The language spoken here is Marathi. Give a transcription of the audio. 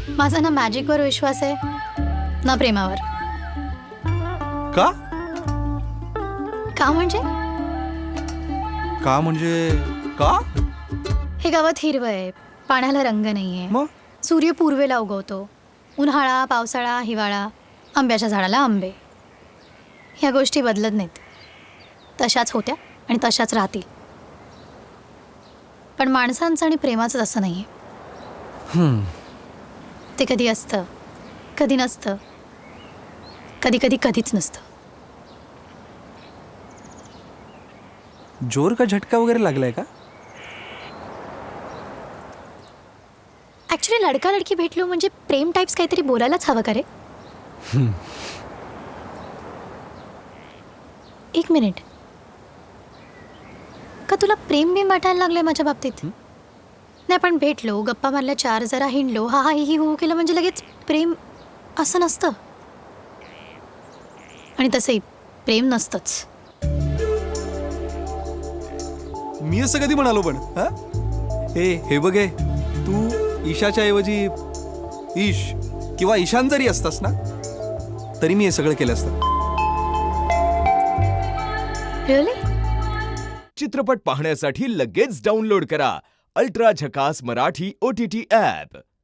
माझा ना मॅजिकवर विश्वास आहे ना प्रेमावर. का? का म्हणजे का म्हणजे का? हे गावात हिरवं आहे, पाण्याला रंग नाहीये, मग सूर्य पूर्वेला उगवतो, उन्हाळा पावसाळा हिवाळा, आंब्याच्या झाडाला आंबे. ह्या गोष्टी बदलत नाहीत, तशाच होत्या आणि तशाच राहतील. पण माणसांचं आणि प्रेमाचं तसं नाही आहे. ते कधी असतं, कधी नसतं, कधी कधी कधीच नसतं. जोर का झटका वगैरे लागलाय का? ॲक्च्युली लडका लडकी भेटलो म्हणजे प्रेम टाईप्स काहीतरी बोलायलाच हवं का रे? एक मिनिट, का तुला प्रेम बिम वाटायला लागलंय माझ्या बाबतीत? नाही पण भेटलो, गप्पा मारल्या, चार जरा हिंडलो, हा हा ही हो केलं म्हणजे लगेच प्रेम असं नसतं. आणि तसंही प्रेम नसतंच. मी असं कधी म्हणालो पण? हा? हे बघ, तू ईशाच्या ऐवजी ईश किंवा ईशान जरी असतास ना, तरी मी हे सगळं केलं असतं. रिअली? चित्रपट पाहण्यासाठी लगेच डाउनलोड करा अल्ट्रा झकास मराठी OTT ॲप.